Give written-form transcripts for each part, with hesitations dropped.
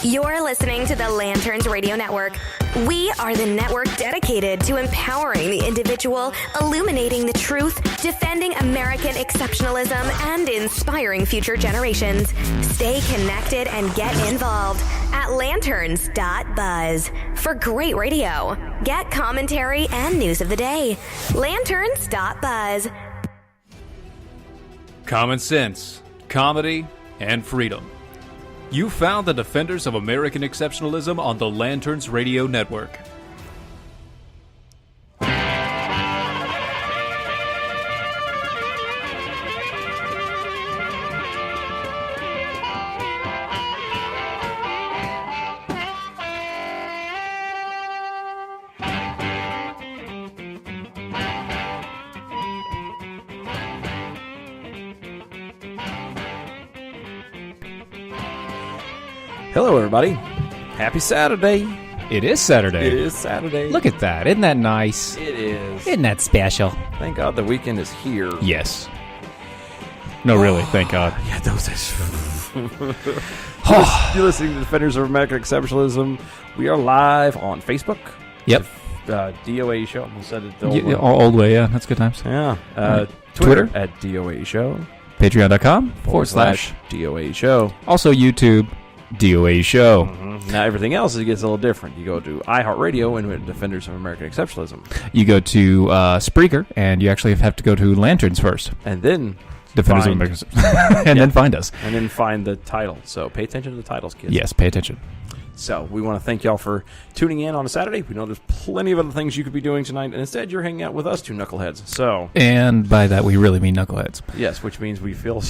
You're listening to the Lanterns Radio Network. We are the network dedicated to empowering the individual, illuminating the truth, defending American exceptionalism, and inspiring future generations. Stay connected and get involved at Lanterns.buzz for great radio. Get commentary and news of the day. Lanterns.buzz. Common sense, comedy, and freedom. You found the defenders of American exceptionalism on the Lanterns Radio Network. Hello, everybody. Happy Saturday. It is Saturday. It is Saturday. Look at that. Isn't that nice? It is. Isn't that special? Thank God the weekend is here. Yes. No, really. Thank God. Yeah, those You're listening to Defenders of American Exceptionalism. We are live on Facebook. Yep. DOA Show. I said it the Old way, yeah. That's good times. Yeah. Twitter at DOA Show. Patreon.com/DOA Show. Also YouTube, DOA Show. Mm-hmm. Now everything else gets a little different. You go to iHeartRadio and Defenders of American Exceptionalism. You go to Spreaker, and you actually have to go to Lanterns first. And then Defenders of American and then find us. And then find the title. So pay attention to the titles, kids. Yes, pay attention. So we want to thank y'all for tuning in on a Saturday. We know there's plenty of other things you could be doing tonight, and instead you're hanging out with us two knuckleheads. So, and by that we really mean knuckleheads. Yes, which means we feel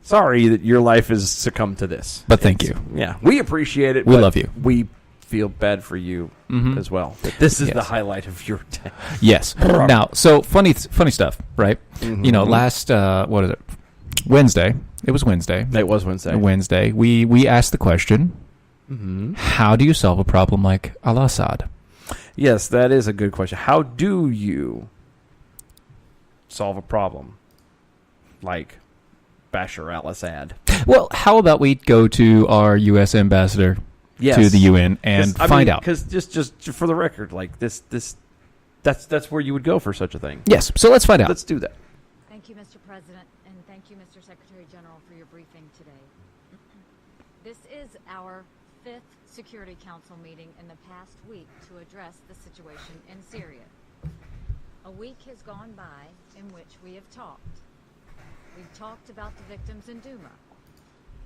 sorry that your life has succumbed to this. But thank you. Yeah, we appreciate it. We love you. We feel bad for you as well. That this is the highlight of your day. Yes. Now, so funny stuff, right? Mm-hmm. You know, last what is it? Wednesday. It was Wednesday. It was Wednesday. Wednesday. We asked the question. Mm-hmm. How do you solve a problem like Al-Assad? Yes, that is a good question. How do you solve a problem like Bashar al-Assad? Well, how about we go to our U.S. ambassador to the UN and find out? Because just for the record, like that's where you would go for such a thing. Yes, so let's find out. Let's do that. Thank you, Mr. President, and thank you, Mr. Secretary General, for your briefing today. This is our 5th Security Council meeting in the past week to address the situation in Syria. A week has gone by in which we have talked. We've talked about the victims in Duma.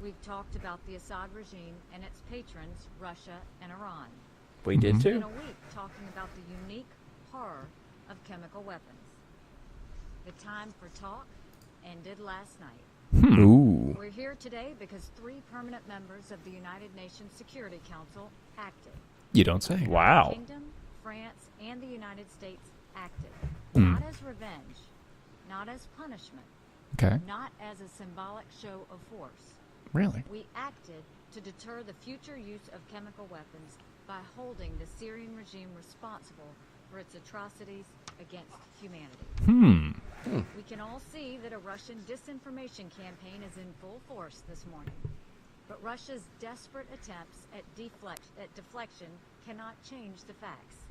We've talked about the Assad regime and its patrons, Russia and Iran. We did too. In a week talking about the unique horror of chemical weapons. The time for talk ended last night. Ooh. We're here today because 3 permanent members of the United Nations Security Council acted. You don't say. Wow. The Kingdom, France, and the United States acted. Not as revenge, not as punishment, not as a symbolic show of force. Really? We acted to deter the future use of chemical weapons by holding the Syrian regime responsible for its atrocities against humanity. We can all see that a Russian disinformation campaign is in full force this morning. But Russia's desperate attempts at deflection cannot change the facts.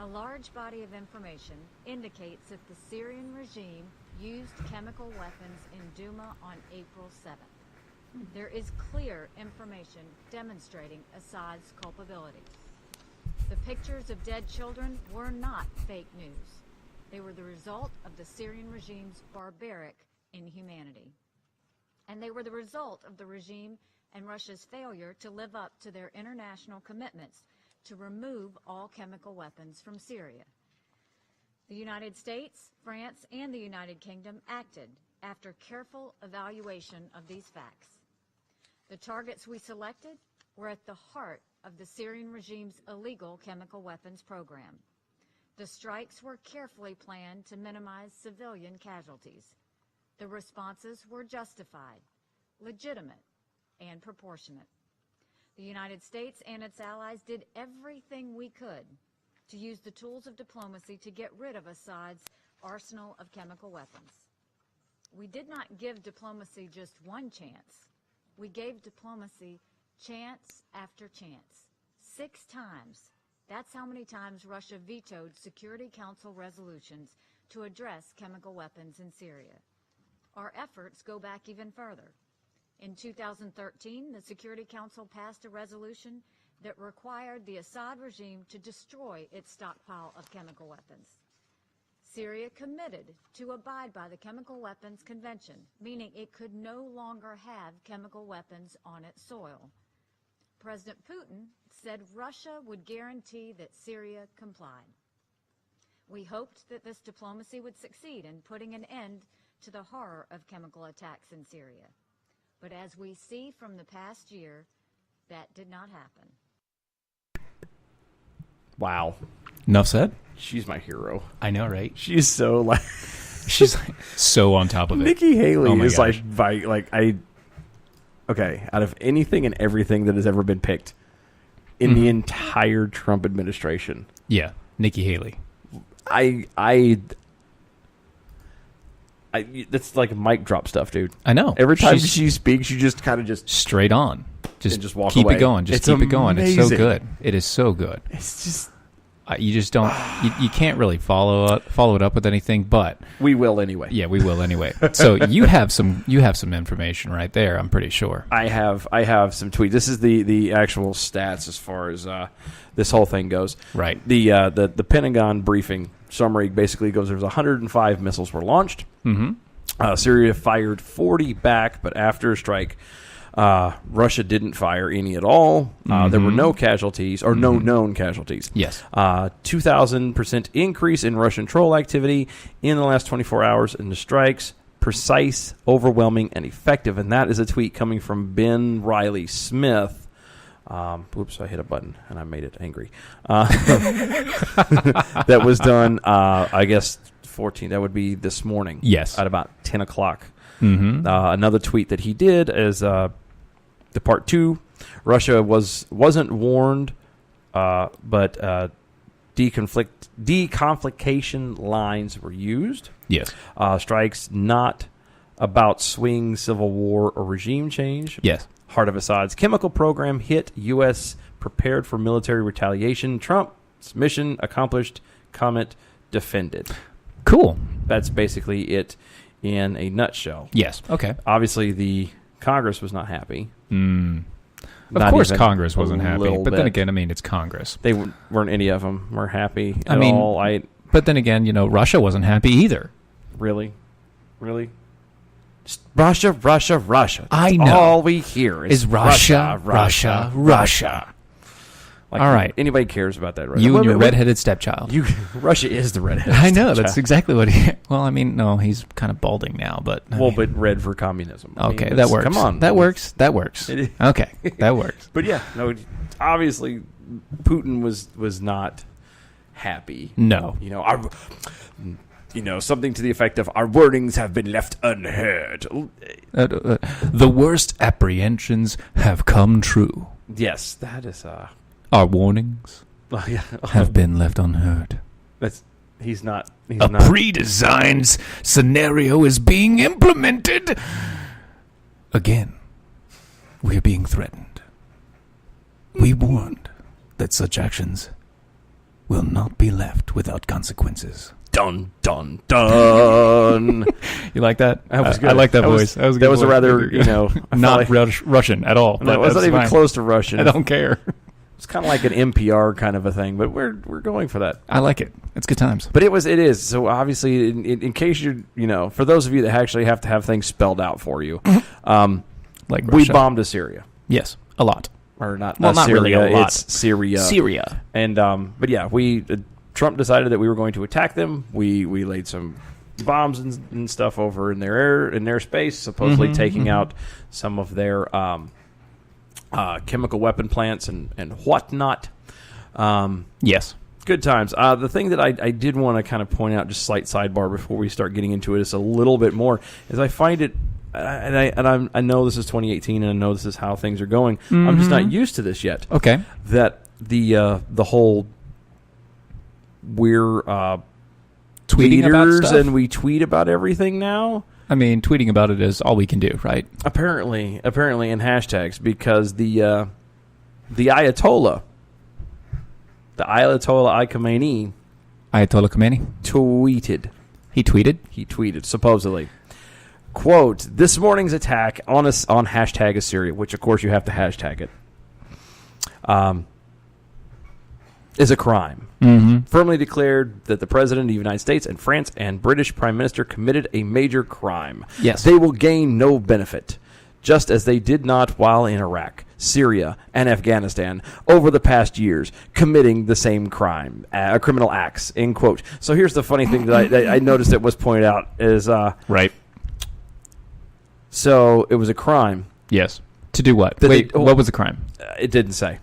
A large body of information indicates that the Syrian regime used chemical weapons in Duma on April 7th. There is clear information demonstrating Assad's culpability. The pictures of dead children were not fake news. They were the result of the Syrian regime's barbaric inhumanity. And they were the result of the regime and Russia's failure to live up to their international commitments to remove all chemical weapons from Syria. The United States, France, and the United Kingdom acted after careful evaluation of these facts. The targets we selected were at the heart of the Syrian regime's illegal chemical weapons program. The strikes were carefully planned to minimize civilian casualties. The responses were justified, legitimate, and proportionate. The United States and its allies did everything we could to use the tools of diplomacy to get rid of Assad's arsenal of chemical weapons. We did not give diplomacy just one chance. We gave diplomacy Chance after chance. 6 times. That's how many times Russia vetoed Security Council resolutions to address chemical weapons in Syria. Our efforts go back even further. In 2013, the Security Council passed a resolution that required the Assad regime to destroy its stockpile of chemical weapons. Syria committed to abide by the Chemical Weapons Convention, meaning it could no longer have chemical weapons on its soil. President Putin said Russia would guarantee that Syria complied. We hoped that this diplomacy would succeed in putting an end to the horror of chemical attacks in Syria. But as we see from the past year, that did not happen. Wow. Enough said? She's my hero. I know, right? She's so like... She's like so on top of it. Nikki Haley is gosh. Okay, out of anything and everything that has ever been picked in the entire Trump administration. Yeah, Nikki Haley. That's like mic drop stuff, dude. I know. Every time she speaks, you just kind of just straight on. Just walk keep away. It going. Just keep it going. It's so good. It is so good. It's just you just don't. You can't really follow it up with anything, but we will anyway. Yeah, we will anyway. So you have some information right there. I'm pretty sure. I have some tweets. This is the actual stats as far as this whole thing goes. Right. The Pentagon briefing summary basically goes. There was 105 missiles were launched. Mm-hmm. Syria fired 40 back, but after a strike, Russia didn't fire any at all. There were no casualties, or no known casualties. Yes. 2,000% increase in Russian troll activity in the last 24 hours in the strikes. Precise, overwhelming, and effective. And that is a tweet coming from Ben Riley Smith. Oops, I hit a button and I made it angry. That was done, I guess, 14. That would be this morning. Yes. At about 10 o'clock. Mm-hmm. Another tweet that he did is the part 2. Russia wasn't warned, but deconfliction lines were used. Yes. Strikes not about swing, civil war, or regime change. Yes. Heart of Assad's chemical program hit. U.S. prepared for military retaliation. Trump's mission accomplished. Comment defended. Cool. That's basically it in a nutshell. Yes. Okay. Obviously, the Congress was not happy. Of course Congress wasn't happy. But then again, I mean, it's Congress. They weren't any of them were happy at all. But then again, Russia wasn't happy either. Really? Russia. I know. All we hear is Russia. Like, all right. Anybody cares about that, right? You and your redheaded stepchild. Russia is the redheaded I know. stepchild. That's exactly what he... Well, I mean, no, he's kind of balding now, but... but red for communism. Okay, that works. Come on. That works. Okay, that works. But yeah, no, obviously, Putin was not happy. No. Something to the effect of, our warnings have been left unheard. The worst apprehensions have come true. Yes, that is... Our warnings have been left unheard. He's not... pre-designed scenario is being implemented. Again, we are being threatened. We warned that such actions will not be left without consequences. Dun, dun, dun. You like that? That was good. I like that voice. That was a rather, not Russian at all. No, it wasn't even close to Russian. I don't care. It's kind of like an NPR kind of a thing, but we're going for that. I like it. It's good times. But it is. So obviously, in case you're, for those of you that actually have to have things spelled out for you, like we bombed Syria. Yes, a lot. Or not? Well, not Syria, really a lot. It's Syria. Syria. And but yeah, Trump decided that we were going to attack them. We laid some bombs and stuff over in their space, supposedly taking out some of their chemical weapon plants and whatnot. Yes. Good times. The thing that I did want to kind of point out, just slight sidebar before we start getting into it, is a little bit more, is I find it, and I know this is 2018 and I know this is how things are going. I'm just not used to this yet. Okay. That the whole we're tweeting about tweeters stuff? And we tweet about everything now. I mean, tweeting about it is all we can do, right? Apparently in hashtags, because the Ayatollah Khamenei tweeted. He tweeted? He tweeted, supposedly. Quote, this morning's attack on hashtag Assyria, which of course you have to hashtag it, is a crime. Mm-hmm. Firmly declared that the President of the United States and France and British Prime Minister committed a major crime. Yes. They will gain no benefit, just as they did not while in Iraq, Syria, and Afghanistan over the past years, committing the same crime, criminal acts, end quote. So here's the funny thing that I noticed that was pointed out is... right. So it was a crime. Yes. To do what? Wait, what was the crime? It didn't say.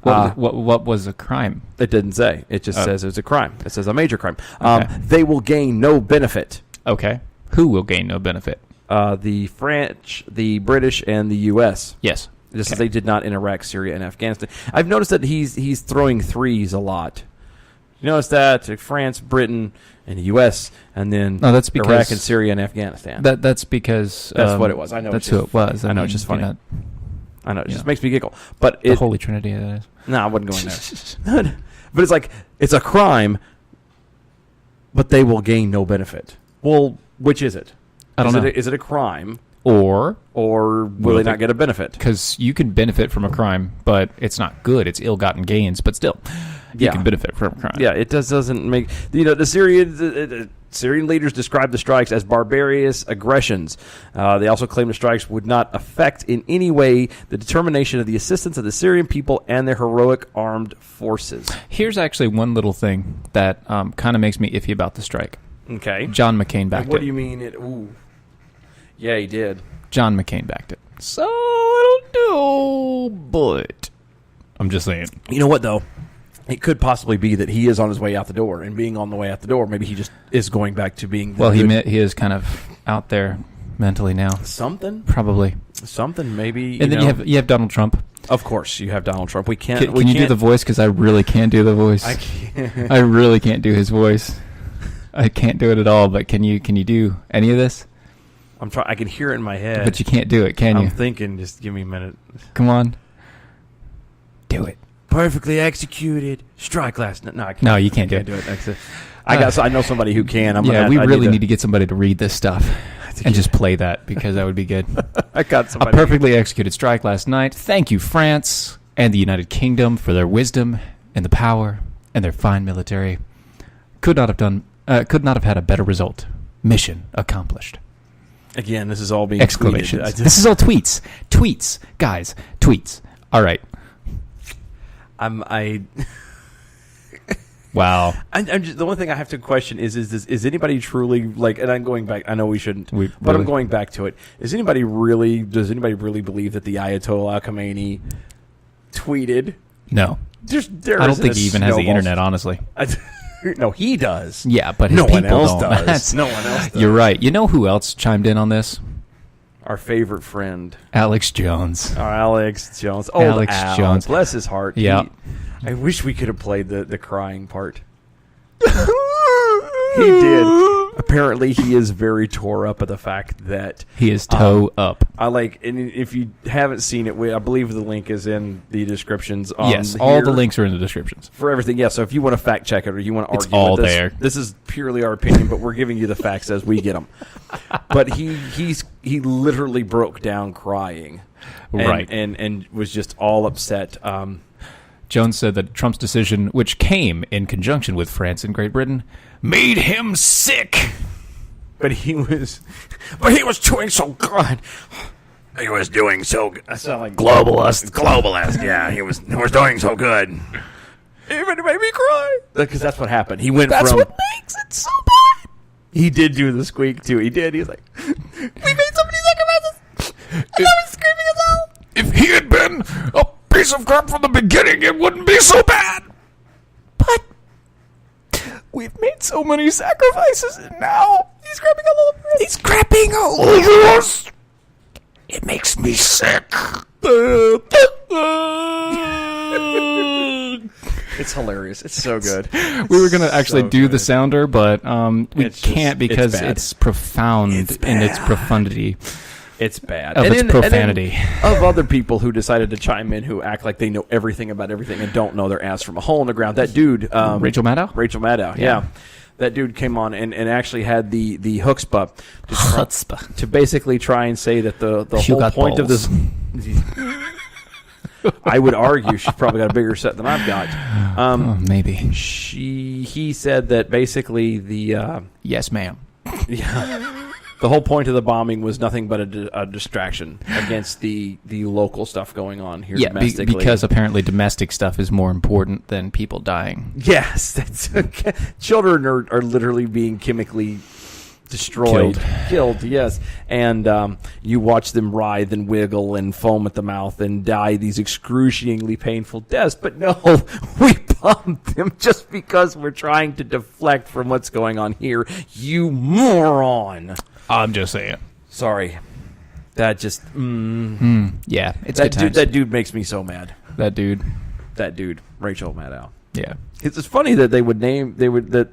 What was a crime? It didn't say. It just says it was a crime. It says a major crime. Okay. They will gain no benefit. Okay. Who will gain no benefit? The French, the British, and the U.S. Yes. Just as they did not in Iraq, Syria, and Afghanistan. I've noticed that he's throwing threes a lot. You notice that? France, Britain, and the U.S., and then that's because Iraq and Syria and Afghanistan. That's because... that's what it was. I know. That's who it was. I know, it's just funny. I know, it just makes me giggle. But the Holy Trinity, that is. No, I wasn't going there. But it's like, it's a crime, but they will gain no benefit. Well, which is it? I don't know. Is it a crime? Or will they not get a benefit? Because you can benefit from a crime, but it's not good. It's ill-gotten gains, but still, you can benefit from a crime. Yeah, it doesn't make... the Syrian leaders described the strikes as barbarous aggressions. They also claimed the strikes would not affect in any way the determination of the assistance of the Syrian people and their heroic armed forces. Here's actually one little thing that kind of makes me iffy about the strike. Okay. John McCain backed it. What do you mean? Ooh. Yeah, he did. John McCain backed it. So it'll do, but I'm just saying. You know what, though? It could possibly be that he is on his way out the door, and being on the way out the door, maybe he just is going back to being... he is kind of out there mentally now. Something? Probably. Something, maybe. And then you have Donald Trump. Of course, you have Donald Trump. We can't... Can you do the voice? Because I really can't do the voice. I can't. I really can't do his voice. I can't do it at all, but can you do any of this? I'm trying. I can hear it in my head. But you can't do it, can you? I'm thinking, just give me a minute. Come on. Do it. Perfectly executed strike last night. No, I can't. No, you can't do it. I know somebody who can. We really need to get somebody to read this stuff and just play that, because that would be good. I got somebody. A perfectly executed strike last night. Thank you, France and the United Kingdom, for their wisdom and the power and their fine military. Could not have had a better result. Mission accomplished. Again, this is all being exclamations. This is all tweets. Tweets, guys. Tweets. All right. Wow. I'm just, the only thing I have to question is anybody truly, like, and I'm going back, I know we shouldn't, but I'm going back to it. Does anybody really believe that the Ayatollah Khamenei tweeted? No. I don't think he even has the internet, honestly. No, he does. Yeah, but his people don't. No one else does. You're right. You know who else chimed in on this? Our favorite friend. Alex Jones. Alex Jones. Oh, Alex Jones. Bless his heart. Yeah. I wish we could have played the crying part. He did. Apparently, he is very tore up at the fact that he is toe up. And if you haven't seen it, I believe the link is in the descriptions. Yes, all the links are in the descriptions for everything. Yeah, so if you want to fact check it or you want to argue, it's all with this, there. This is purely our opinion, but we're giving you the facts as we get them. But he literally broke down crying, right, and was just all upset. Jones said that Trump's decision, which came in conjunction with France and Great Britain, made him sick. But he was doing so good. He was doing so good. I sound like globalist. Yeah, he was doing so good. Even made me cry. Because that's what happened. He went That's what makes it so bad. He did do the squeak too. He did. He's like, we made so many sacrifices. And I was screaming as hell. If he had been a piece of crap from the beginning, it wouldn't be so bad. But we've made so many sacrifices, and now he's crapping all over us. He's crapping all over us. It makes me sick. It's hilarious. It's so good. We were going to actually do the sounder, but we It's can't because it's bad. it's profound in its profundity. It's bad. Of its profanity. And then of other people who decided to chime in who act like they know everything about everything and don't know their ass from a hole in the ground. That dude. Rachel Maddow? Rachel Maddow, yeah. That dude came on and actually had the chutzpah to basically try and say that the whole point of this... I would argue she's probably got a bigger set than I've got. Maybe. He said that basically the... yes, ma'am. Yeah. The whole point of the bombing was nothing but a distraction against the local stuff going on here domestically. Because apparently domestic stuff is more important than people dying. Yes. Children are literally being chemically destroyed. Killed, yes. And you watch them writhe and wiggle and foam at the mouth and die these excruciatingly painful deaths. But no, we pumped them just because we're trying to deflect from what's going on here. You moron. I'm just saying. Sorry. That just... Yeah, it's good times. That dude makes me so mad. That dude, Rachel Maddow. yeah. It's funny that they would name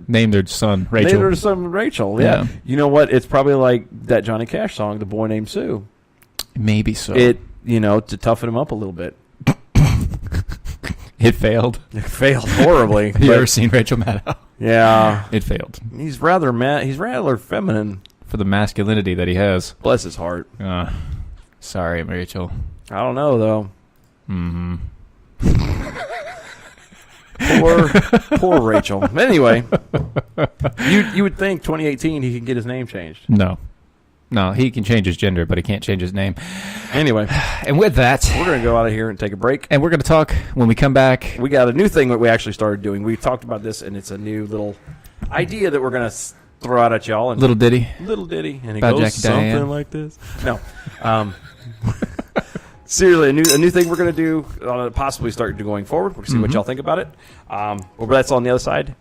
Name their son Rachel. Name their son Rachel. Yeah. You know what? It's probably like that Johnny Cash song, "The Boy Named Sue." Maybe so. To toughen him up a little bit. It failed. It failed horribly. Have you ever seen Rachel Maddow? Yeah. It failed. He's rather He's rather feminine. For the masculinity that he has. Bless his heart. Sorry, Rachel. I don't know, though. Mm-hmm. Poor Rachel. Anyway, you would think 2018 he can get his name changed. No, he can change his gender, but he can't change his name. Anyway, and with that, we're going to go out of here and take a break. And we're going to talk when we come back. We got a new thing that we actually started doing. We talked about this, and it's a new little idea that we're going to throw out at y'all. And little ditty, and it about goes Jackie something Diane. like this. No, seriously, a new thing we're going to do, possibly start going forward. We'll see what y'all think about it. Well, that's on the other side.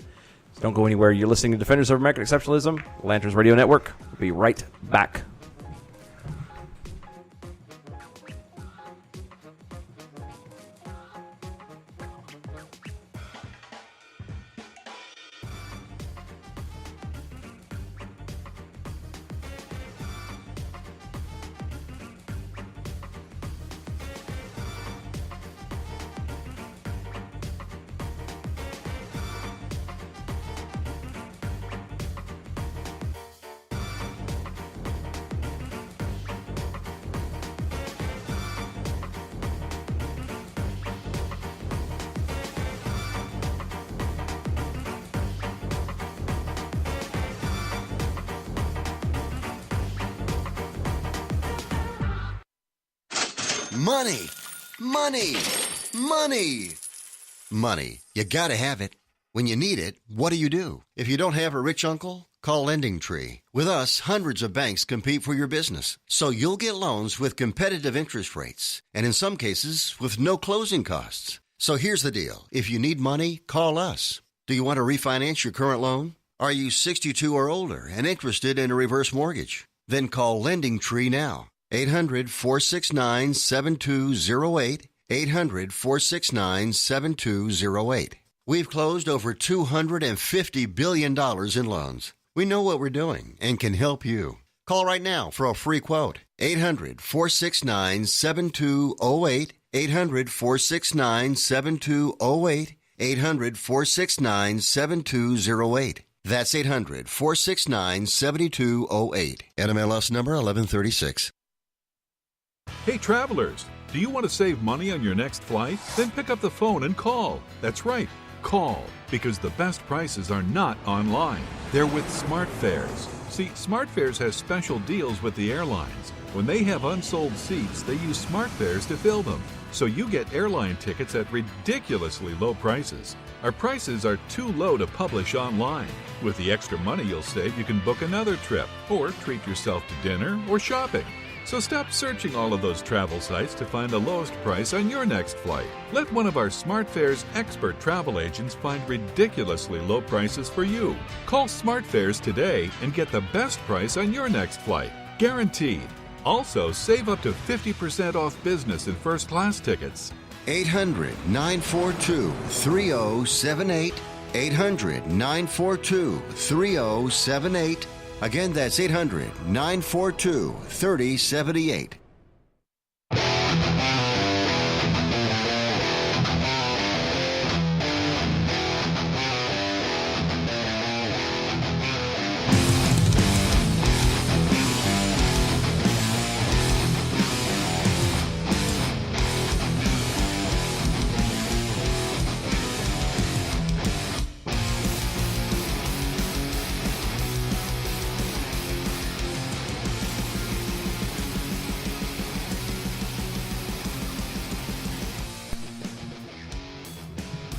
Don't go anywhere. You're listening to Defenders of American Exceptionalism, Lanterns Radio Network. We'll be right back. Money, money, money, money. You gotta have it. When you need it, what do? If you don't have a rich uncle, call Lending Tree. With us, hundreds of banks compete for your business, so you'll get loans with competitive interest rates, and in some cases, with no closing costs. So here's the deal. If you need money, call us. Do you want to refinance your current loan? Are you 62 or older and interested in a reverse mortgage? Then call Lending Tree now. 800-469-7208, 800-469-7208. We've closed over $250 billion in loans. We know what we're doing and can help you. Call right now for a free quote. 800-469-7208, 800-469-7208, 800-469-7208. That's 800-469-7208. NMLS number 1136. Hey travelers, do you want to save money on your next flight? Then pick up the phone and call. That's right, call, because the best prices are not online. They're with SmartFares. See, SmartFares has special deals with the airlines. When they have unsold seats, they use SmartFares to fill them. So you get airline tickets at ridiculously low prices. Our prices are too low to publish online. With the extra money you'll save, you can book another trip or treat yourself to dinner or shopping. So stop searching all of those travel sites to find the lowest price on your next flight. Let one of our SmartFares expert travel agents find ridiculously low prices for you. Call SmartFares today and get the best price on your next flight. Guaranteed. Also, save up to 50% off business and first class tickets. 800-942-3078. 800-942-3078. Again, that's 800-942-3078.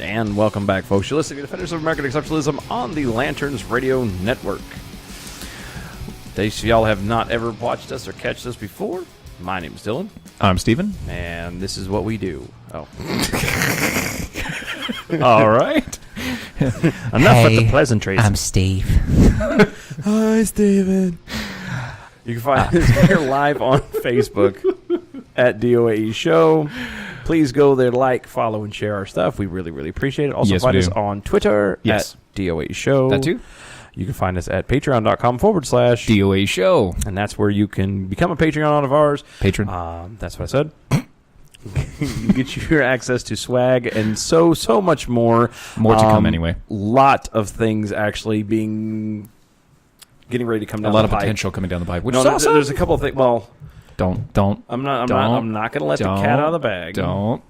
And welcome back, folks. You're listening to Defenders of American Exceptionalism on the Lanterns Radio Network. In case y'all have not ever watched us or catched us before, my name is Dylan. I'm Steven. And this is what we do. Oh. All right. Enough with the pleasantries. I'm Steve. Hi, Steven. You can find us here live on Facebook at DOAE Show. Please go there, like, follow, and share our stuff. We really, really appreciate it. Also, find us on Twitter at DOAE Show. That too. You can find us at patreon.com/DOAE Show. And that's where you can become a Patreon of ours. Patron. That's what I said. You get your access to swag and so much more. More to come anyway. Lot of things actually getting ready to come down the pipe. A lot of potential coming down the pipe. Which is awesome. awesome. There's a couple of things. Well, Don't. I'm not going to let the cat out of the bag. Don't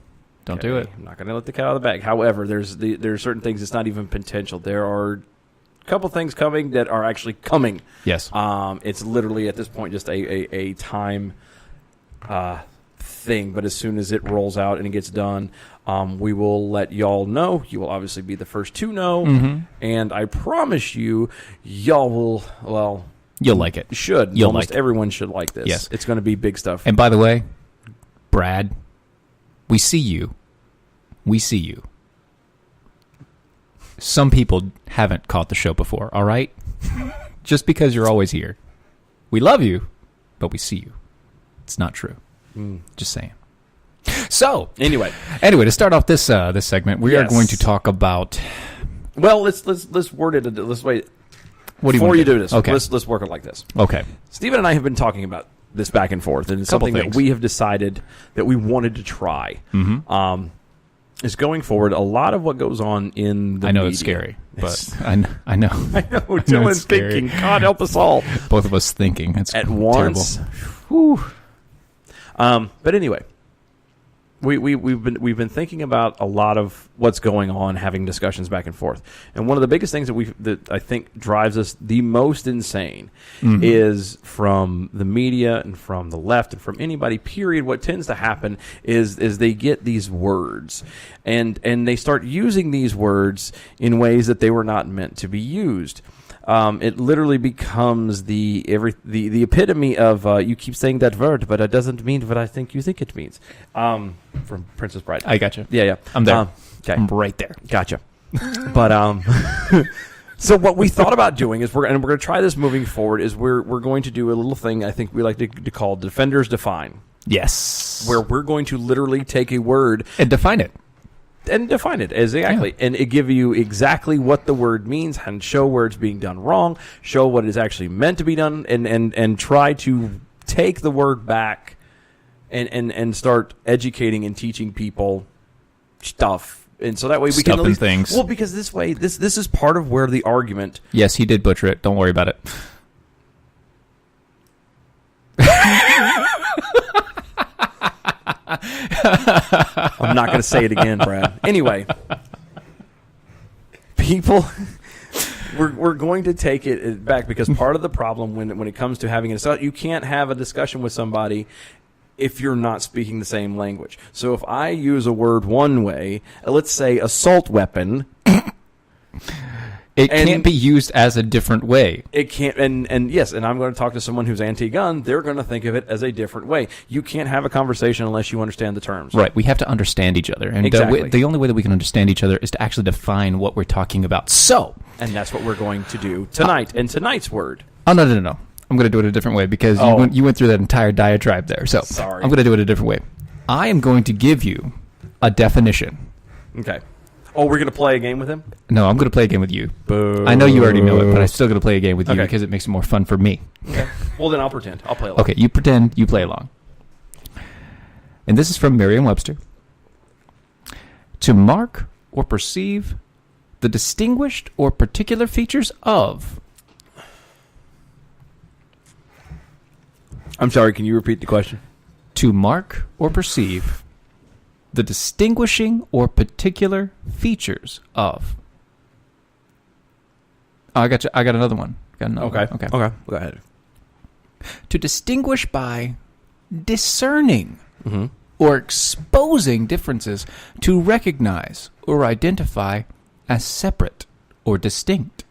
do it. I'm not going to let the cat out of the bag. However, there's certain things. It's not even potential. There are a couple things coming that are actually coming. Yes. It's literally at this point just a time thing. But as soon as it rolls out and it gets done, we will let y'all know. You will obviously be the first to know. Mm-hmm. And I promise you, y'all will. Well. You'll like it. Should. You'll Almost like it. Everyone should like this. Yes. It's going to be big stuff. And by the way, Brad, we see you. We see you. Some people haven't caught the show before, all right? Just because you're always here. We love you, but we see you. It's not true. Just saying. So, anyway, to start off this segment, we are going to talk about. Well, let's word it. Let's wait. Before you do this, let's work it like this. Okay. Steven and I have been talking about this back and forth, and it's something that we have decided that we wanted to try. Mm-hmm. Is going forward, a lot of what goes on in the media. I know it's scary, but I know. I know. Dylan's thinking, God help us all. Both of us thinking. It's at once. Whew. But anyway. We've been thinking about a lot of what's going on, having discussions back and forth, and one of the biggest things that I think drives us the most insane is from the media and from the left and from anybody. Period. What tends to happen is they get these words, and they start using these words in ways that they were not meant to be used. It literally becomes the epitome of you keep saying that word, but it doesn't mean what I think you think it means. From Princess Bride. I gotcha. Yeah. I'm there. Okay. I'm right there. Gotcha. But so what we thought about doing is we're going to try this moving forward. Is we're going to do a little thing I think we like to call Defenders Define. Yes. Where we're going to literally take a word and define it. And define it exactly, and it give you exactly what the word means, and show where it's being done wrong, show what is actually meant to be done, and try to take the word back, and start educating and teaching people stuff, and so that way we can at least things. Well, because this way, this is part of where the argument. Yes, he did butcher it. Don't worry about it. I'm not going to say it again, Brad. Anyway, people, we're going to take it back because part of the problem when it comes to having you can't have a discussion with somebody if you're not speaking the same language. So if I use a word one way, let's say assault weapon. It can't be used as a different way. It can't, and yes, and I'm going to talk to someone who's anti-gun. They're going to think of it as a different way. You can't have a conversation unless you understand the terms. Right. We have to understand each other, and exactly. The only way that we can understand each other is to actually define what we're talking about. So, and that's what we're going to do tonight. And tonight's word. Oh no! I'm going to do it a different way because you went through that entire diatribe there. So, sorry. I'm going to do it a different way. I am going to give you a definition. Okay. Oh, we're going to play a game with him? No, I'm going to play a game with you. Boo. I know you already know it, but I'm still going to play a game with you Okay. because it makes it more fun for me. Okay. Well, then I'll pretend. I'll play along. Okay, you pretend, you play along. And this is from Merriam-Webster. To mark or perceive the distinguished or particular features of... I'm sorry, can you repeat the question? To mark or perceive the distinguishing or particular features of... Oh, I got another one. Okay. Go ahead. To distinguish by discerning or exposing differences, to recognize or identify as separate or distinct.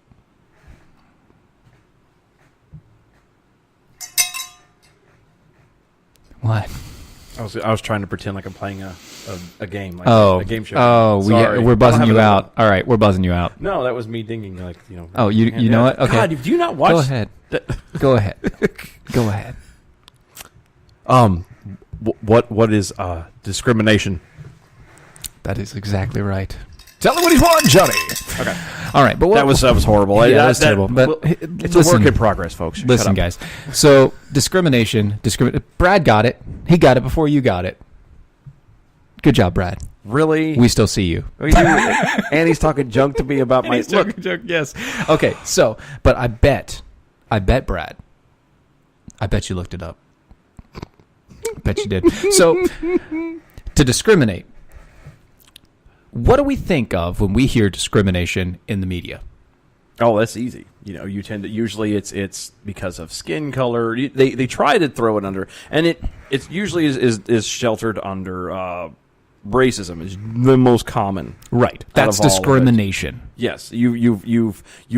What? I was trying to pretend like I'm playing a game, like a game show. Oh, Sorry. we're buzzing you another out. All right, we're buzzing you out. No, that was me dinging, like, you know. Oh, you know what? Okay. God, do you not watch? Go ahead. Go ahead. Go ahead. What is discrimination? That is exactly right. Tell him what he's won, Johnny. Okay. All right, but That was horrible. Yeah, that was terrible. But it's a work in progress, folks. Listen, guys. So discrimination. Brad got it. He got it before you got it. Good job, Brad. Really? We still see you. And he's talking junk to me about my look. Yes. Okay. So, but I bet, Brad. I bet you looked it up. I bet you did. So, to discriminate. What do we think of when we hear discrimination in the media? Oh, that's easy. You know, you tend to usually it's because of skin color. They try to throw it under, and it usually is sheltered under racism. Is the most common. Right. That's discrimination. Yes, you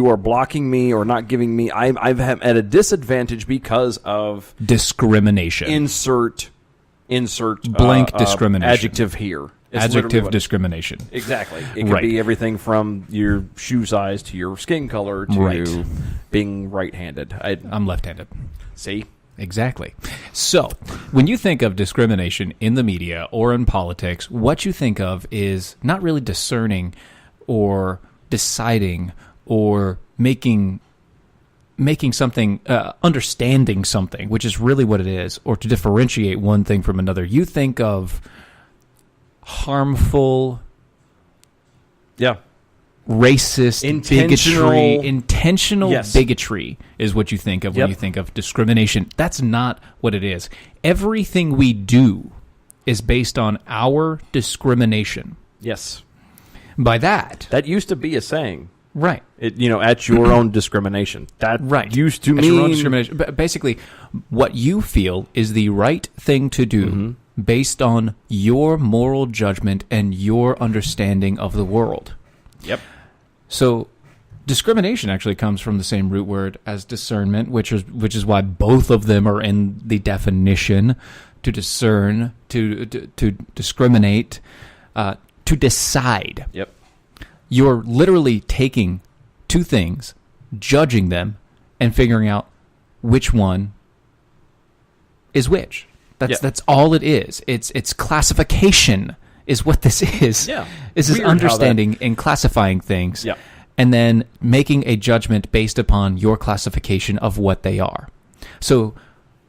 are blocking me or not giving me. I'm at a disadvantage because of discrimination. Insert blank discrimination. Adjective here. Adjective discrimination. Exactly. It could be everything from your shoe size to your skin color to being right-handed. I'm left-handed. See? Exactly. So, when you think of discrimination in the media or in politics, what you think of is not really discerning or deciding or making something, understanding something, which is really what it is, or to differentiate one thing from another. You think of harmful, racist, intentional bigotry is what you think of when you think of discrimination. That's not what it is. Everything we do is based on our discrimination. Yes. By that used to be a saying. Right. At your own discrimination. That used to mean... At your own discrimination. But basically, what you feel is the right thing to do based on your moral judgment and your understanding of the world. Yep. So, discrimination actually comes from the same root word as discernment, which is why both of them are in the definition. To discern, to discriminate, to decide. Yep. You're literally taking two things, judging them, and figuring out which one is which. That's all it is. It's classification is what this is. Yeah. This is understanding and classifying things. Yeah. And then making a judgment based upon your classification of what they are. So,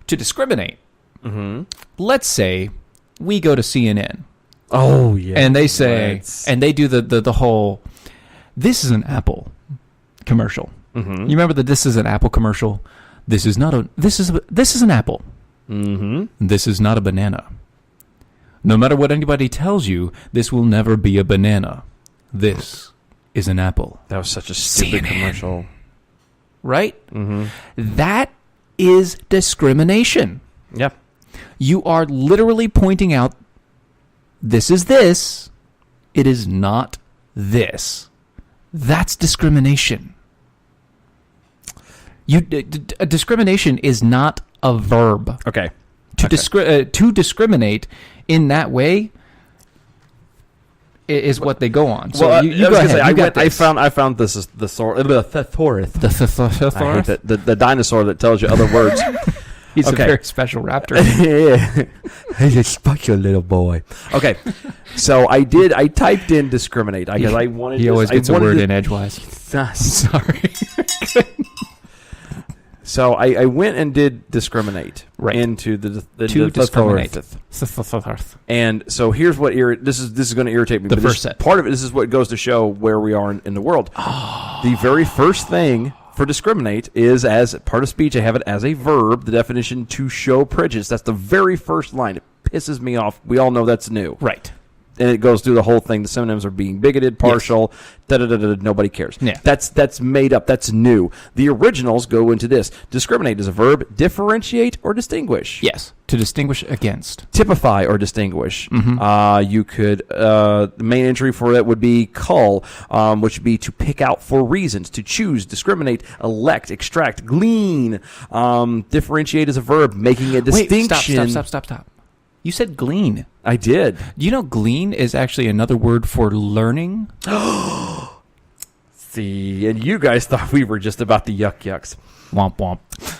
to discriminate, let's say we go to CNN. Oh, yeah. And they say, and they do the whole, this is an Apple commercial. You remember the this is an Apple commercial? This is an apple. This is not a banana. No matter what anybody tells you, this will never be a banana. This is an apple. That was such a stupid CNN. Commercial. Right? That is discrimination. Yeah. You are literally pointing out, this is this, it is not this. That's discrimination. Discrimination is not a verb. Okay. To discriminate in that way is what they go on. So you go ahead. I found this is the thesaurus. I hate the dinosaur that tells you other words. He's Okay. a very special raptor. Yeah. He's a special little boy. Okay. So I typed in discriminate because I wanted He always gets a word in edgewise. Sorry. So I went and did discriminate into the discriminate. And so here's what this is going to irritate me. The but first set. Part of it, this is what goes to show where we are in the world. The very first thing for discriminate is, as part of speech, I have it as a verb, the definition to show prejudice. That's the very first line. It pisses me off. We all know that's new. Right. And it goes through the whole thing. The synonyms are being bigoted, partial, nobody cares. Yeah. That's made up. That's new. The originals go into this. Discriminate is a verb. Differentiate or distinguish. Yes. To distinguish against. Typify or distinguish. You could, the main entry for that would be cull, which would be to pick out for reasons, to choose, discriminate, elect, extract, glean. Differentiate is a verb, making a distinction. Wait, stop. You said glean. I did. Do you know glean is actually another word for learning? See, and you guys thought we were just about the yucks. Womp womp.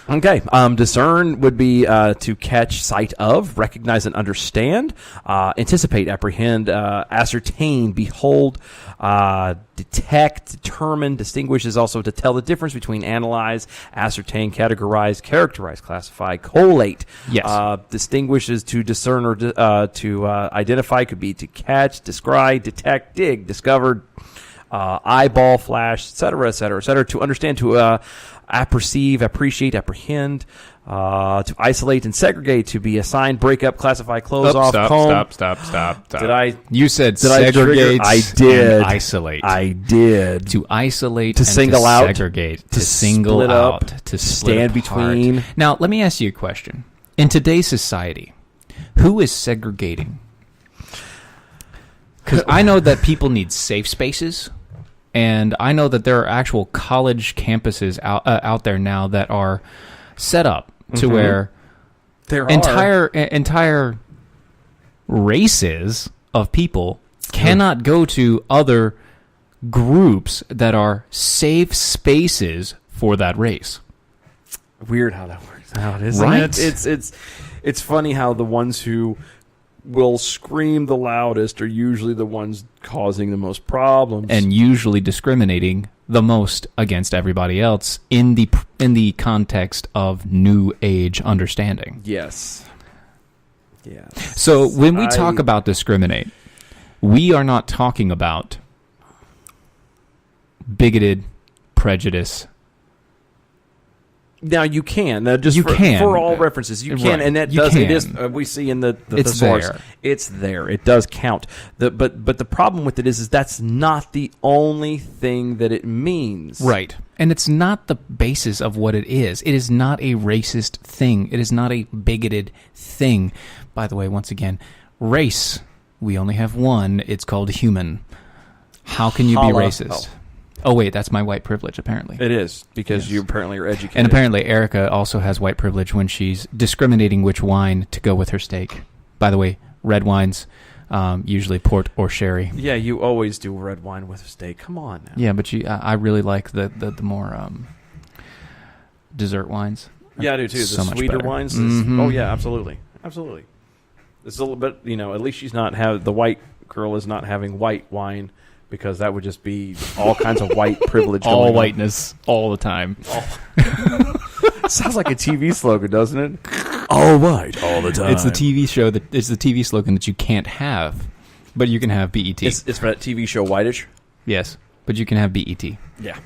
Okay. Discern would be to catch sight of, recognize and understand, anticipate, apprehend, ascertain, behold, detect, determine. Distinguish is also to tell the difference between analyze, ascertain, categorize, characterize, classify, collate. Yes. Distinguish is to discern or to identify. Could be to catch, descry, detect, dig, discover, eyeball, flash, etc., etc., etc. To understand, to apperceive, appreciate, apprehend, to isolate and segregate, to be assigned, break up, classify, close off, comb. Stop. Did I? You said Did I trigger? segregate. I did. And isolate. I did. To isolate. To and single to out. Segregate. To To single split out. up, To stand split apart. between. Now, let me ask you a question. In today's society, who is segregating? Because I know that people need safe spaces. And I know that there are actual college campuses out there now that are set up to where There entire races of people cannot go to other groups that are safe spaces for that race. Weird how that works out, isn't Right? it? It's funny how the ones who will scream the loudest are usually the ones causing the most problems, And usually discriminating the most against everybody else in the context of new age understanding. yes. So when we talk about discriminate, we are not talking about bigoted prejudice. Now you can just You can. for all references you can, Right. and that You does can. it is we see in the It's thesaurus. there. It's there. It does count. But the problem with it is that's not the only thing that it means. Right. And it's not the basis of what it is. It is not a racist thing. It is not a bigoted thing. By the way, once again, race, we only have one. It's called human. How can you be Holla. racist? Oh, wait, that's my white privilege, apparently. It is because you apparently are educated. And apparently Erica also has white privilege when she's discriminating which wine to go with her steak. By the way, red wines, usually port or sherry. Yeah, you always do red wine with a steak. Come on now. Yeah, but I really like the more dessert wines. Yeah, I do too. So The much sweeter better. wines. Mhm. Oh yeah, absolutely. It's a little bit, at least she's not the white girl is not having white wine, because that would just be all kinds of white privilege. All going on. whiteness, all the time. Sounds like a TV slogan, doesn't it? All white, all the time. It's the TV show it's the TV slogan that you can't have, but you can have BET. It's for that TV show Whitish. Yes, but you can have BET. Yeah,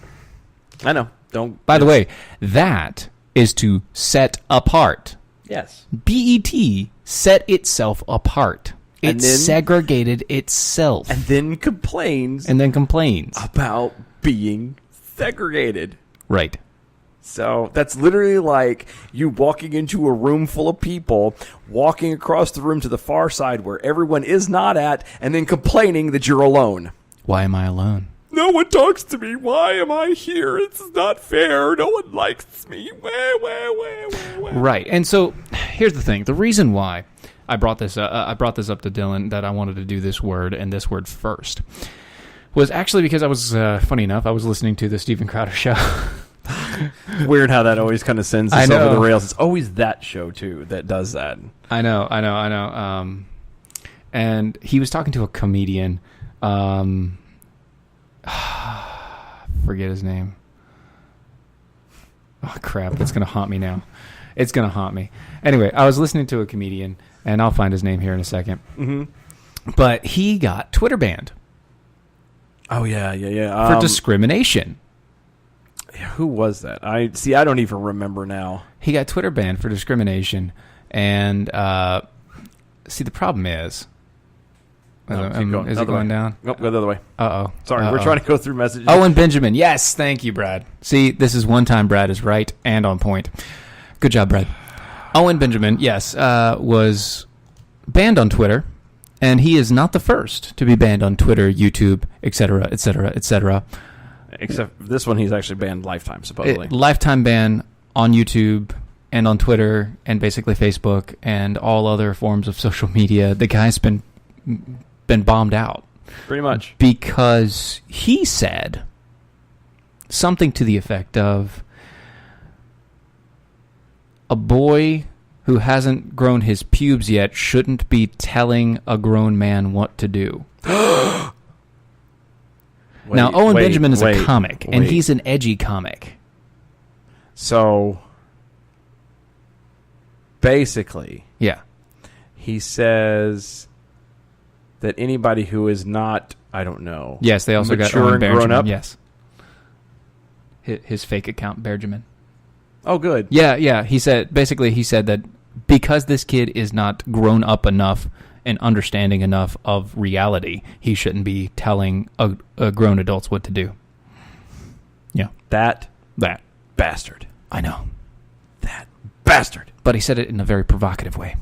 I know. Don't. By the way, that is to set apart. Yes. BET set itself apart. It And then- segregated itself. And then complains And then complains. about being segregated. Right. So that's literally like you walking into a room full of people, walking across the room to the far side where everyone is not at, and then complaining that you're alone. Why am I alone? No one talks to me. Why am I here? It's not fair. No one likes me. Right. And so here's the thing. The reason why I brought this up to Dylan that I wanted to do this word and this word first was actually because I was, funny enough, I was listening to the Steven Crowder show. Weird how that always kind of sends us I know. over the rails. It's always that show, too, that does that. I know. And he was talking to a comedian. Forget his name. Oh, crap. That's going to haunt me now. It's going to haunt me. Anyway, I was listening to a comedian, and I'll find his name here in a second. Mm-hmm. But he got Twitter banned. Oh, yeah. For discrimination. Who was that? I don't even remember now. He got Twitter banned for discrimination. And, see, the problem is... is it going down? Nope, go the other way. Uh-oh. Sorry, we're trying to go through messages. Owen Benjamin. Yes, thank you, Brad. See, this is one time Brad is right and on point. Good job, Brad. Owen Benjamin, yes, was banned on Twitter, and he is not the first to be banned on Twitter, YouTube, etc., etc., etc. Except this one, he's actually banned lifetime, supposedly. Lifetime ban on YouTube and on Twitter and basically Facebook and all other forms of social media. The guy's been bombed out. Pretty much. Because he said something to the effect of, a boy who hasn't grown his pubes yet shouldn't be telling a grown man what to do. Now, Owen Benjamin is a comic, and he's an edgy comic. So, basically, yeah, he says that anybody who is not, I don't know. Yes, they also got Owen Owen grown Benjamin. up. Yes, his fake account, Benjamin. Oh, good. Yeah. He said that because this kid is not grown up enough and understanding enough of reality, he shouldn't be telling a grown adults what to do. Yeah. That bastard. I know. That bastard. But he said it in a very provocative way.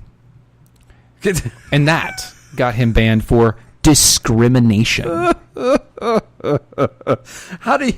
And that got him banned for discrimination. How do you...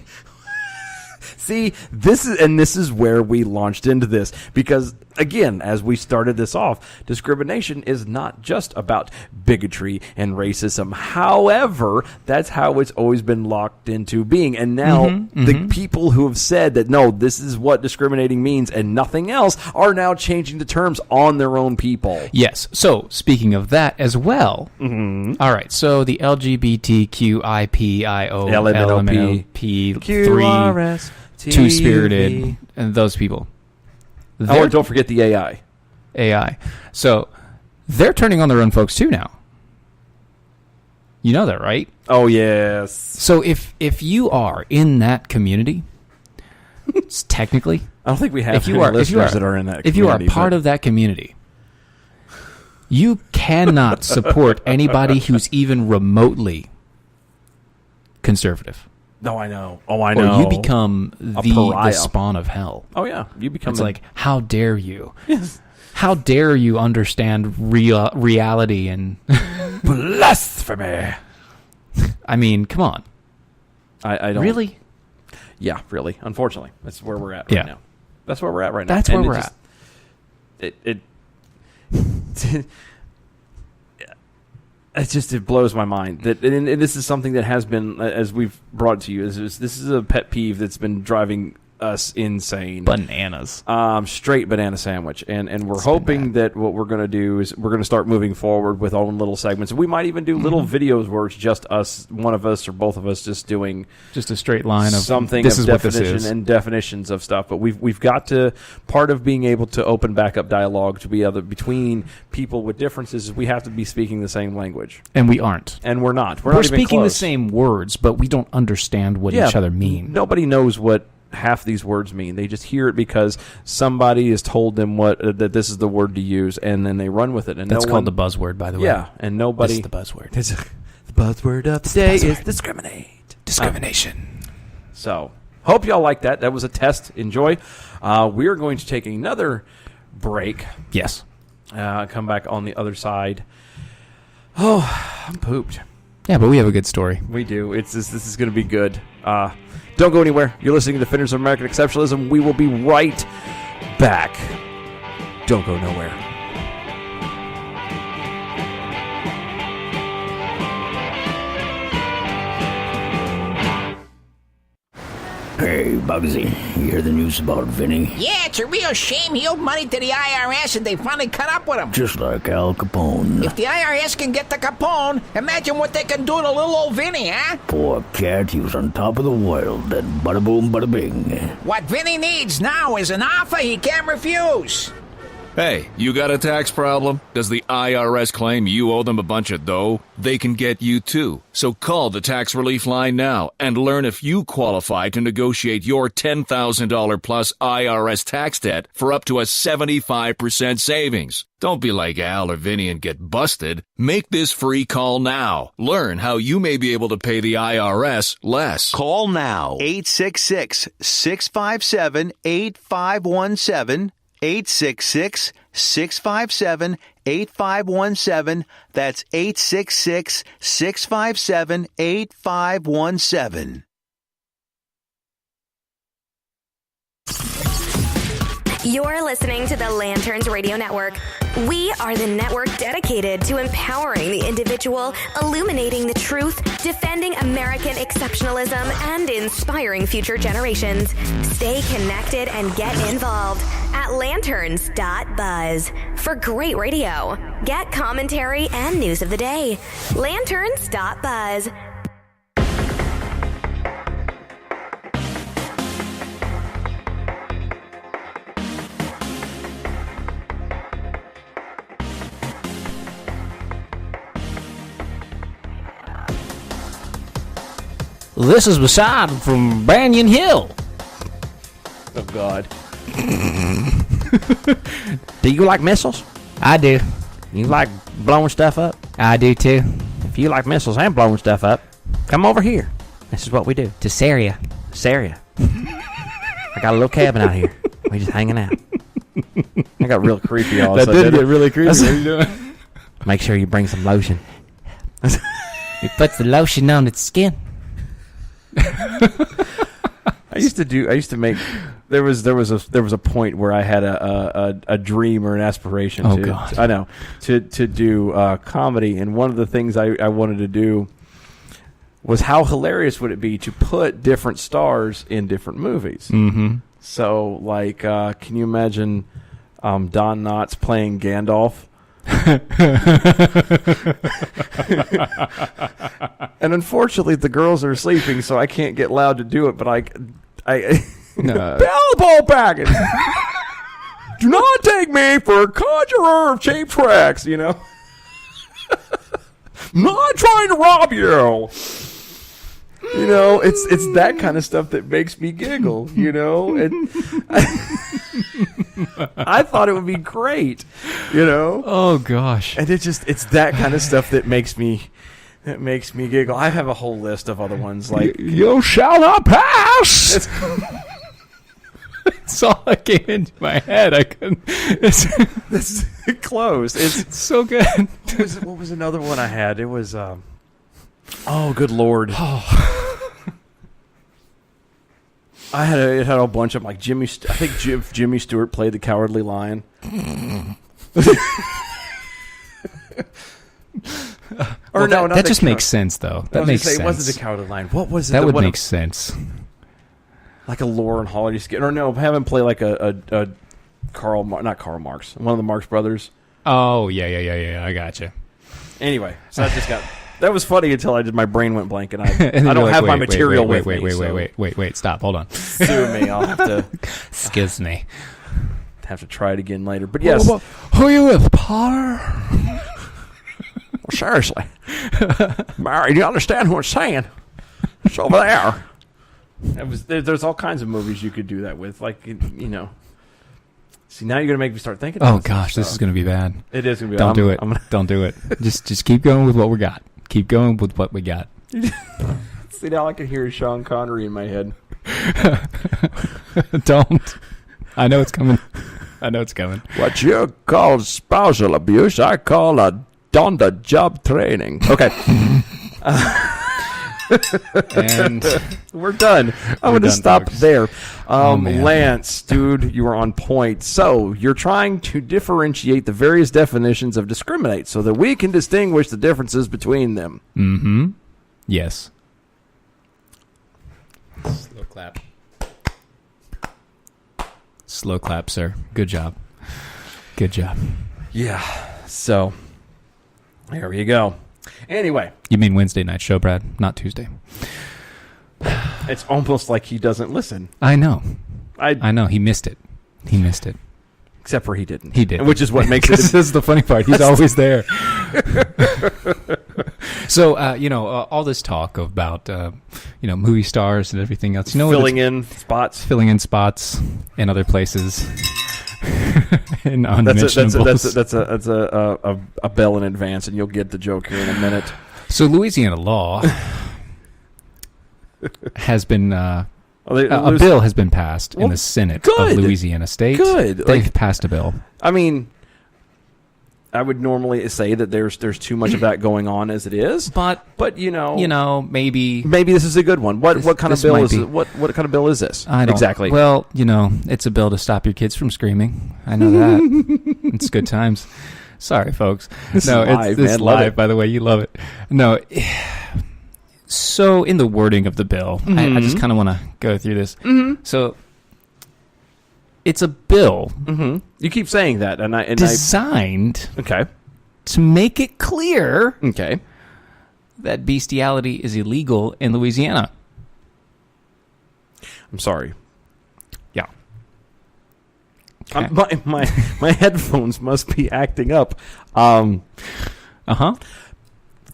See, this is where we launched into this, because again, as we started this off, discrimination is not just about bigotry and racism. However, that's how it's always been locked into being. And now the people who have said that, no, this is what discriminating means and nothing else, are now changing the terms on their own people. Yes. So, speaking of that as well, all right, so the LGBTQIPIO-LMNOP3 Two-Spirited, and those people. Don't forget the AI. So, they're turning on their own folks too now. You know that, right? Oh, yes. So, if you are in that community, technically... I don't think we have listeners that are in that community. If you are part of that community, you cannot support anybody who's even remotely conservative. No, I know. Oh, I know. Or you become the spawn of hell. Oh, yeah. You become... It's like, how dare you? Yes. How dare you understand reality and... Blasphemy! I mean, come on. I don't... Really? Yeah, really. Unfortunately. That's where we're at right now. That's where we're at right now. That's where we're at. It blows my mind that, and this is something that has been, as we've brought to you, this is a pet peeve that's been driving us insane. Bananas. Straight banana sandwich. And we're hoping that what we're going to do is we're going to start moving forward with own little segments. We might even do little videos where it's just us, one of us or both of us, just doing just a straight line of something this of is definition what this is. and definitions of stuff. But we've got to, part of being able to open back up dialogue to be other between people with differences is we have to be speaking the same language. And we aren't. And we're not. We're not even speaking close. the same words, but we don't understand what each other mean. Nobody knows what half these words mean. They just hear it because somebody has told them that this is the word to use, and then they run with it. And that's called the buzzword, by the way. Yeah, and nobody... This is the buzzword. The buzzword of the day is discriminate. Discrimination. So, hope y'all like that. That was a test. Enjoy. We're going to take another break. Yes. Come back on the other side. Oh, I'm pooped. Yeah, but we have a good story. We do. This is going to be good. Don't go anywhere. You're listening to Defenders of American Exceptionalism. We will be right back. Don't go nowhere. Hey, Bugsy, you hear the news about Vinny? Yeah, it's a real shame. He owed money to the IRS and they finally caught up with him. Just like Al Capone. If the IRS can get to Capone, imagine what they can do to little old Vinny, huh? Poor cat, he was on top of the world, and bada boom, bada bing. What Vinny needs now is an offer he can't refuse. Hey, you got a tax problem? Does the IRS claim you owe them a bunch of dough? They can get you too. So call the tax relief line now and learn if you qualify to negotiate your $10,000 plus IRS tax debt for up to a 75% savings. Don't be like Al or Vinny and get busted. Make this free call now. Learn how you may be able to pay the IRS less. Call now. 866-657-8517. 866-657-8517. That's 866-657-8517. You're listening to the Lanterns Radio Network. We are the network dedicated to empowering the individual, illuminating the truth, defending American exceptionalism, and inspiring future generations. Stay connected and get involved at Lanterns.buzz for great radio. Get commentary and news of the day. Lanterns.buzz. This is Assad from Banyan Hill. Oh, God. Do you like missiles? I do. You like blowing stuff up? I do, too. If you like missiles and blowing stuff up, come over here. This is what we do. To Syria. Syria. I got a little cabin out here. We just hanging out. I got real creepy all of a sudden. That did get really creepy. What are you doing? Make sure you bring some lotion. He puts the lotion on its skin. I used to make. There was a point where I had a dream or an aspiration. Oh, to, God. I know to do comedy, and one of the things I wanted to do was how hilarious would it be to put different stars in different movies. Mm-hmm. So, like, can you imagine Don Knotts playing Gandalf? And unfortunately the girls are sleeping, so I can't get loud to do it, but I Ball Baggins. Do not take me for a conjurer of cheap tricks, you know. I'm not trying to rob you. You know, it's that kind of stuff that makes me giggle, you know. And I thought it would be great, you know. Oh gosh. And it's that kind of stuff that makes me giggle. I have a whole list of other ones like You shall not pass. It's all that came into my head. I couldn't. It's close. It's so good. What was another one I had? It was oh, good Lord. It had a bunch of like Jimmy. I think Jimmy Stewart played the Cowardly Lion. Or no, that just makes sense though. That makes sense. It wasn't the Cowardly Lion. What was it? That would make sense. Like a Laurel and Hardy skit, or no, have him play like a not Karl Marx, one of the Marx brothers. Oh yeah. I gotcha. Anyway, so that was funny until my brain went blank and I don't have my material with me. Wait, stop, hold on. Sue me, I'll have to. Excuse me. Have to try it again later. But yes, who are you with, Potter? Well, seriously, Mary, do you understand who I'm saying? It's over there. There's all kinds of movies you could do that with, like, you know. See, now you're gonna make me start thinking. Oh gosh, this is gonna be bad. It is gonna be. Don't do it. Don't do it. Just keep going with what we got. Keep going with what we got. See, now I can hear Sean Connery in my head. Don't. I know it's coming. What you call spousal abuse, I call on-the-job training. Okay. And we're done. I'm going to stop folks. there. Man. Lance, dude, you were on point. So you're trying to differentiate the various definitions of discriminate so that we can distinguish the differences between them. Mm-hmm. Yes. Little clap. Slow clap, sir. Good job. Good job. Yeah. So, there you go. Anyway. You mean Wednesday night show, Brad, not Tuesday. It's almost like he doesn't listen. I know. I know. He missed it. Except for he didn't. He did. Which is what makes it... This is the funny part. He's always there. So, all this talk about, movie stars and everything else. Filling in spots in other places. And that's a bell in advance, and you'll get the joke here in a minute. So Louisiana law has been a bill has been passed in the Senate of Louisiana State. Good, they've passed a bill. I mean, I would normally say that there's too much of that going on as it is, but maybe this is a good one. What kind of bill is it? What kind of bill is this? I don't, exactly. Well, it's a bill to stop your kids from screaming. I know that. It's good times. Sorry, folks. This is live, it's man. live, by the way. You love it. No. So in the wording of the bill, I just kind of want to go through this. Mm-hmm. So it's a bill. Mm-hmm. You keep saying that, and designed okay, to make it clear okay, that bestiality is illegal in Louisiana. I'm sorry. Yeah. Okay. My headphones must be acting up. Uh-huh.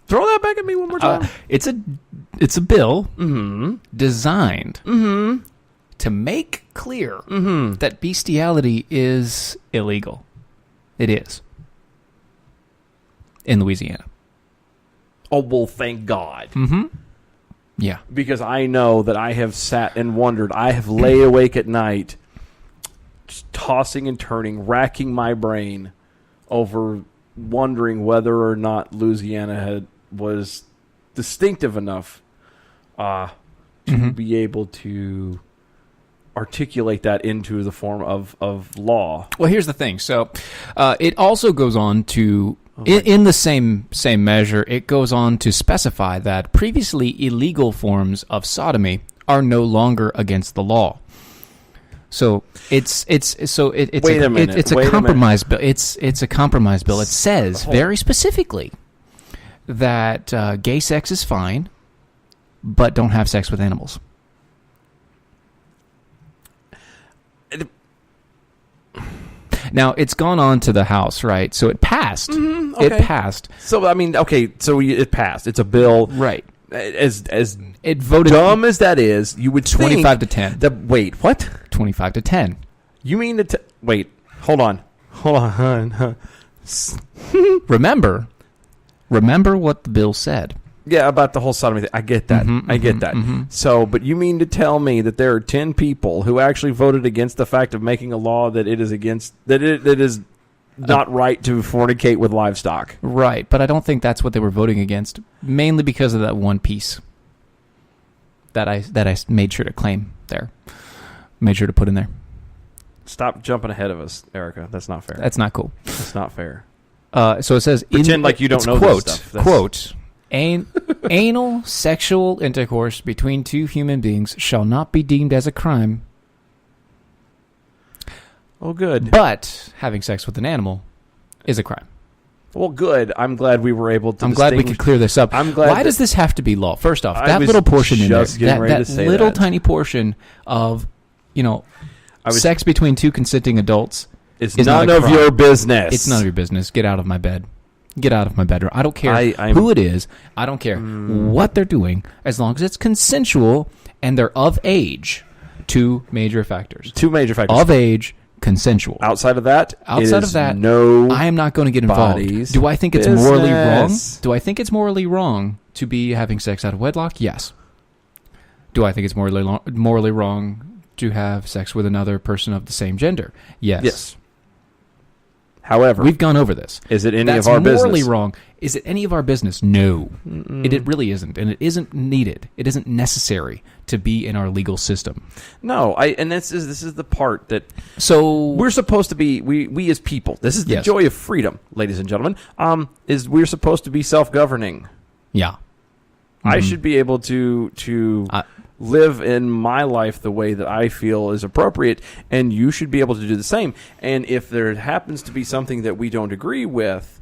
Throw that back at me one more time. It's a bill designed to make clear that bestiality is illegal. It is. In Louisiana. Oh, well, thank God. Mm-hmm. Yeah. Because I know that I have sat and wondered. I have lay awake at night just tossing and turning, racking my brain over wondering whether or not Louisiana was distinctive enough to be able to articulate that into the form of law. Well, here's the thing. So it also goes on to, in the same measure, it goes on to specify that previously illegal forms of sodomy are no longer against the law. So it's a compromise bill. It's a compromise bill. It says very specifically that gay sex is fine, but don't have sex with animals. Now, it's gone on to the House, right? So it passed. Okay. It passed. So, I mean, okay, so it passed. It's a bill. Right. As it voted dumb as that is, you would 25 to 10. Wait, what? 25 to 10. You mean wait, hold on. Remember what the bill said. Yeah, about the whole sodomy thing. I get that. I get that. So, but you mean to tell me that there are 10 people who actually voted against the fact of making a law that it is against that it is not right to fornicate with livestock? Right, but I don't think that's what they were voting against, mainly because of that one piece that I made sure to claim there. Made sure to put in there. Stop jumping ahead of us, Erica. That's not fair. That's not cool. That's not fair. So it says... Pretend like you don't know quote, this stuff. Quote, anal sexual intercourse between two human beings shall not be deemed as a crime. Oh, good. But having sex with an animal is a crime. Well, good. I'm glad we were able to. I'm glad we could clear this up. I'm glad. Why does this have to be law? First off, that little portion in there, that little tiny portion of, sex between two consenting adults is none of your business. It's none of your business. Get out of my bed. Get out of my bedroom. I don't care who it is. I don't care what they're doing, as long as it's consensual and they're of age. Two major factors. Of age, consensual. Outside of that, no. I am not going to get involved. Do I think it's morally wrong? Do I think it's morally wrong to be having sex out of wedlock? Yes. Do I think it's morally wrong to have sex with another person of the same gender? Yes. However, we've gone over this. Is it any of our business? That's morally wrong. Is it any of our business? No. It really isn't, and it isn't needed. It isn't necessary to be in our legal system. No, and this is the part that we're supposed to be. We as people. This is the joy of freedom, ladies and gentlemen. Is we're supposed to be self-governing. Yeah. I should be able to live in my life the way that I feel is appropriate, and you should be able to do the same. And if there happens to be something that we don't agree with,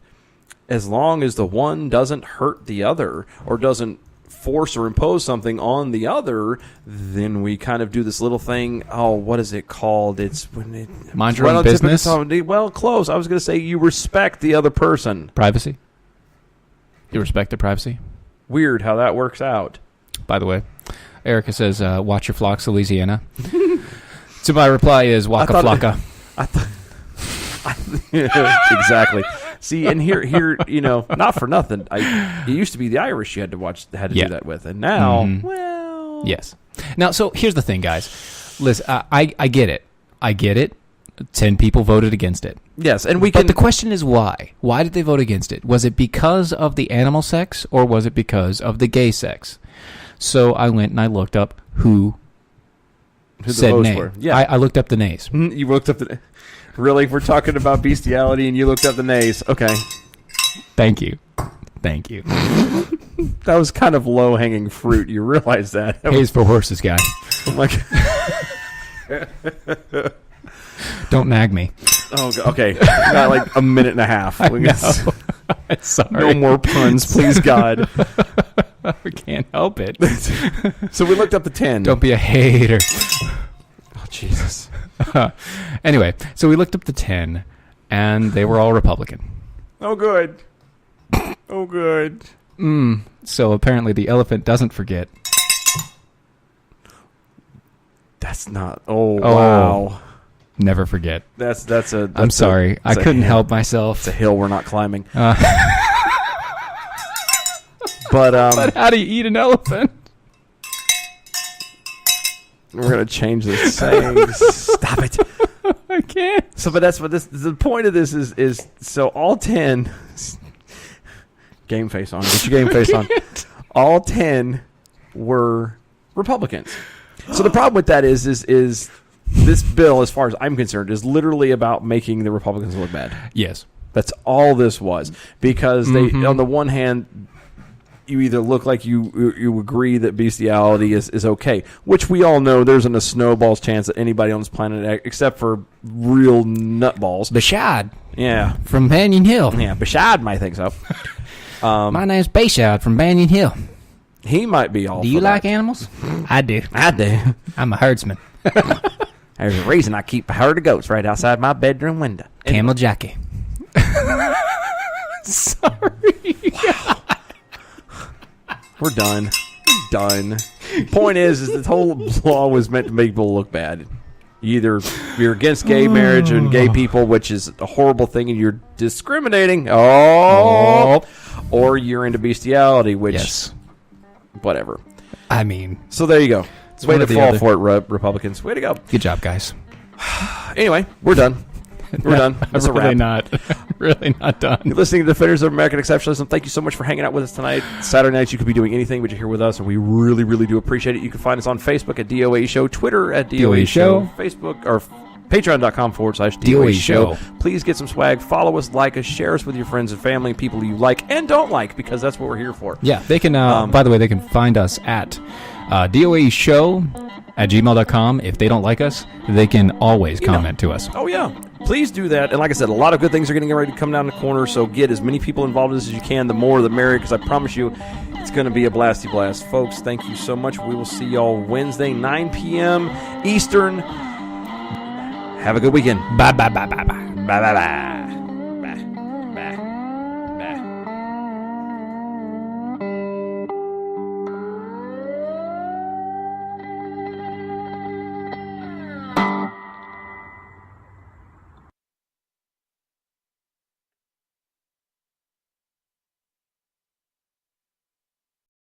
as long as the one doesn't hurt the other or doesn't force or impose something on the other, then we kind of do this little thing. Oh, what is it called? It's when it mind your own business. Well, close. I was going to say you respect the other person. Privacy. You respect their privacy. Weird how that works out. By the way, Erica says, "Watch your flocks, Louisiana." So my reply is, "Waka flocka." Exactly. See, and here, not for nothing. It used to be the Irish you had to do that with, and now, well, yes. Now, so here's the thing, guys. Listen, I get it. 10 people voted against it. Yes, and But the question is why? Why did they vote against it? Was it because of the animal sex, or was it because of the gay sex? So I went and I looked up who said nay. Were. Yeah, I looked up the nays. You looked up the. Really? We're talking about bestiality and you looked up the nays. Okay. Thank you. That was kind of low-hanging fruit. You realize that. Hayes for horses, guy. Oh, my God. Don't nag me. Oh, okay. Got like a minute and a half. Sorry. No more puns, please, God. We can't help it. So we looked up the 10. Don't be a hater. Oh, Jesus. Anyway, so we looked up the 10, and they were all Republican. Oh, good. So apparently the elephant doesn't forget. That's not... Oh, wow. Never forget. I'm sorry. I couldn't help myself. It's a hill we're not climbing. But how do you eat an elephant? We're gonna change the sayings. Stop it! I can't. So, but that's what this. The point of this is. So all 10. Game face on. Get your game face on. All 10 were Republicans. So the problem with that is this bill, as far as I'm concerned, is literally about making the Republicans look bad. Yes, that's all this was. Because they, on the one hand, you either look like you agree that bestiality is okay, which we all know there's a snowball's chance that anybody on this planet, except for real nutballs. Bashad. Yeah. From Banyan Hill. Yeah, Bashad might think so. My name's Bashad from Banyan Hill. He might be all Do you like animals? I do. I'm a herdsman. There's a reason I keep a herd of goats right outside my bedroom window. Camel Jackie. Sorry. Wow. We're done. Point is the whole law was meant to make people look bad. Either you're against gay marriage and gay people, which is a horrible thing, and you're discriminating. Or you're into bestiality, which, whatever. I mean, so there you go. It's way to fall for it, Republicans. Way to go. Good job, guys. Anyway, we're done. We're done. That's a wrap. Really not done. You're listening to Defenders of American Exceptionalism. Thank you so much for hanging out with us tonight. Saturday nights, you could be doing anything, but you're here with us, and we really, really do appreciate it. You can find us on Facebook at DOA Show, Twitter at DOA Show, Facebook or Patreon.com/DOA Show. Please get some swag. Follow us, like us, share us with your friends and family, people you like and don't like, because that's what we're here for. Yeah, they can. By the way, they can find us at DOA Show at gmail.com. If they don't like us, they can always comment to us. Oh, yeah. Please do that. And like I said, a lot of good things are getting ready to come down the corner, so get as many people involved as you can. The more, the merrier, because I promise you, it's going to be a blasty blast. Folks, thank you so much. We will see y'all Wednesday, 9 p.m. Eastern. Have a good weekend. Bye, bye, bye, bye, bye. Bye, bye, bye.